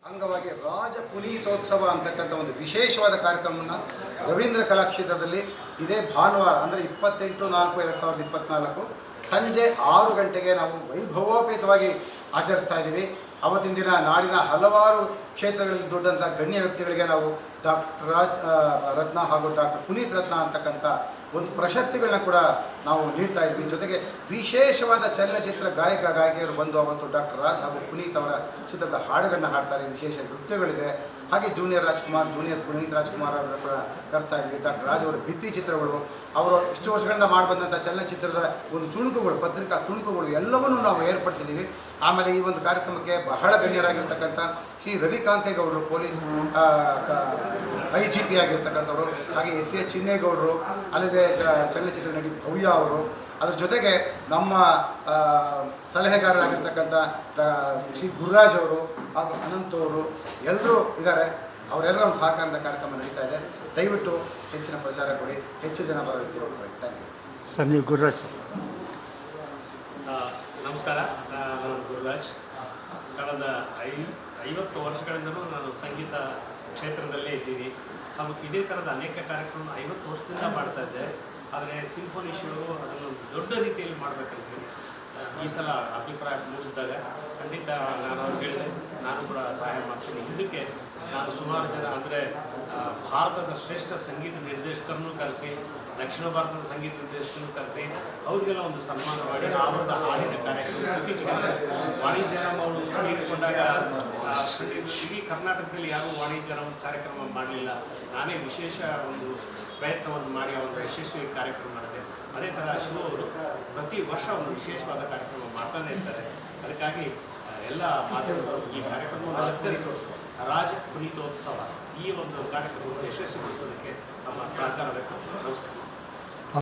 ಅಂಗವಾಗಿ ರಾಜ ಪುನೀತೋತ್ಸವ ಅಂತಕ್ಕಂಥ ಒಂದು ವಿಶೇಷವಾದ ಕಾರ್ಯಕ್ರಮವನ್ನು ರವೀಂದ್ರ ಕಲಾಕ್ಷೇತ್ರದಲ್ಲಿ ಇದೇ ಭಾನುವಾರ ಅಂದರೆ 28/4/2024 ಸಂಜೆ 6 ಗಂಟೆಗೆ ನಾವು ವೈಭವೋಪೇತವಾಗಿ ಆಚರಿಸ್ತಾ ಇದ್ದೀವಿ. ಅವತ್ತಿನ ದಿನ ನಾಡಿನ ಹಲವಾರು ಕ್ಷೇತ್ರಗಳಲ್ಲಿ ದುಡ್ದಂಥ ಗಣ್ಯ ವ್ಯಕ್ತಿಗಳಿಗೆ ನಾವು ಡಾಕ್ಟರ್ ರಾಜ್ ರತ್ನ ಹಾಗೂ ಡಾಕ್ಟರ್ ಪುನೀತ್ ರತ್ನ ಅಂತಕ್ಕಂಥ ಒಂದು ಪ್ರಶಸ್ತಿಗಳನ್ನ ಕೂಡ ನಾವು ನೀಡ್ತಾ ಇದ್ವಿ. ಜೊತೆಗೆ ವಿಶೇಷವಾದ ಚಲನಚಿತ್ರ ಗಾಯಕಿಯರು ಬಂದು ಅವತ್ತು ಡಾಕ್ಟರ್ ರಾಜ್ ಹಾಗೂ ಪುನೀತ್ ಅವರ ಚಿತ್ರದ ಹಾಡುಗಳನ್ನ ಹಾಡ್ತಾರೆ. ವಿಶೇಷ ನೃತ್ಯಗಳಿದೆ. ಹಾಗೆ ಜೂನಿಯರ್ ಪುನೀತ್ ರಾಜ್ಕುಮಾರ್ ಅವರ ಕೂಡ ಕರೆಸ್ತಾ ಇದ್ವಿ. ಡಾಕ್ಟರ್ ರಾಜ್ ಅವರ ಭಿತ್ತಿ ಚಿತ್ರಗಳು, ಅವರು ಇಷ್ಟು ವರ್ಷಗಳಿಂದ ಮಾಡಿಬಂದಂಥ ಚಲನಚಿತ್ರದ ಒಂದು ತುಣುಕುಗಳು, ಪತ್ರಿಕಾ ತುಣುಕುಗಳು ಎಲ್ಲವನ್ನೂ ನಾವು ಏರ್ಪಡಿಸಿದ್ದೀವಿ. ಆಮೇಲೆ ಈ ಒಂದು ಕಾರ್ಯಕ್ರಮಕ್ಕೆ ಬಹಳ ಗಣ್ಯರಾಗಿರ್ತಕ್ಕಂಥ ಶ್ರೀ ರವಿಕಾಂತೇಗೌಡರು, ಪೊಲೀಸ್ IGP ಆಗಿರ್ತಕ್ಕಂಥವ್ರು, ಹಾಗೆ SA ಚಿನ್ನೇಗೌಡರು, ಅಲ್ಲದೆ ಚಲನಚಿತ್ರ ನಟಿ ಭವ್ಯ ಅವರು, ಅದ್ರ ಜೊತೆಗೆ ನಮ್ಮ ಸಲಹೆಗಾರರಾಗಿರ್ತಕ್ಕಂಥ ಶ್ರೀ ಗುರುರಾಜ್ ಅವರು ಹಾಗೂ ಅನಂತ್ ಅವರು ಎಲ್ಲರೂ ಇದ್ದಾರೆ. ಅವರೆಲ್ಲರ ಒಂದು ಸಹಕಾರದ ಕಾರ್ಯಕ್ರಮ ನಡೀತಾ ಇದೆ. ದಯವಿಟ್ಟು ಹೆಚ್ಚಿನ ಪ್ರಚಾರ ಕೊಡಿ, ಹೆಚ್ಚು ಜನ ಬರಬೇಕು. Thank you sir. ನೀವು ಗುರುರಾಜ್ ಸರ್. ನಮಸ್ಕಾರ, ನಾನು ಗುರುರಾಜ್. ಕಳೆದ 50 ವರ್ಷಗಳಿಂದಲೂ ನಾನು ಸಂಗೀತ ಕ್ಷೇತ್ರದಲ್ಲೇ ಇದ್ದೀನಿ. ಹಾಗೂ ಇದೇ ಥರದ ಅನೇಕ ಕಾರ್ಯಕ್ರಮ 50 ವರ್ಷದಿಂದ ಮಾಡ್ತಾಯಿದ್ದೆ. ಆದರೆ ಸಿಂಫೋನಿ ಶೋ ಅದನ್ನು ದೊಡ್ಡ ರೀತಿಯಲ್ಲಿ ಮಾಡಬೇಕಂತೇಳಿ ಈ ಸಲ ಅಭಿಪ್ರಾಯ ಮೂಡಿಸಿದಾಗ ಖಂಡಿತ ನಾನು ಅವ್ರು ಹೇಳಿದೆ, ನಾನು ಕೂಡ ಸಹಾಯ ಮಾಡ್ತೀನಿ. ಇದಕ್ಕೆ ನಾನು ಸುಮಾರು ಜನ ಅಂದರೆ ಭಾರತದ ಶ್ರೇಷ್ಠ ಸಂಗೀತ ನಿರ್ದೇಶಕರನ್ನು ಕರೆಸಿ, ದಕ್ಷಿಣ ಭಾರತದ ಸಂಗೀತ ನಿರ್ದೇಶಕರನ್ನು ಕರೆಸಿ ಅವರಿಗೆಲ್ಲ ಒಂದು ಸನ್ಮಾನ ಮಾಡಿ ಅವರದ ಹಾಡಿನ ಕಾರ್ಯಕ್ರಮ ಇತ್ತೀಚೆಗೆ ವಾಣಿಜ್ಯರಾಮ್ ಅವರು ತೀರಿಕೊಂಡಾಗ ಇಡೀ ಕರ್ನಾಟಕದಲ್ಲಿ ಯಾರೂ ವಾಣಿಜ್ಯರಾಮ್ ಕಾರ್ಯಕ್ರಮ ಮಾಡಲಿಲ್ಲ. ನಾನೇ ವಿಶೇಷ ಒಂದು ಪ್ರಯತ್ನವನ್ನು ಮಾಡಿ ಒಂದು ಯಶಸ್ವಿ ಕಾರ್ಯಕ್ರಮ ಮಾಡಿದೆ. ಅದೇ ಥರ ಶಿವ ಅವರು ಪ್ರತಿ ವರ್ಷ ಒಂದು ವಿಶೇಷವಾದ ಕಾರ್ಯಕ್ರಮ ಮಾಡ್ತಾನೆ ಇರ್ತಾರೆ. ಅದಕ್ಕಾಗಿ ಎಲ್ಲ ಮಾಧ್ಯಮಗಳು ಈ ಕಾರ್ಯಕ್ರಮವನ್ನು ರಾಜ ಪುನೀತೋತ್ಸವ ಈ ಒಂದು ಕಾರ್ಯಕ್ರಮವನ್ನು ಯಶಸ್ವಿಗೊಳಿಸೋದಕ್ಕೆ ತಮ್ಮ ಸಹಕಾರ ಬೇಕು. ನಮಸ್ಕಾರ.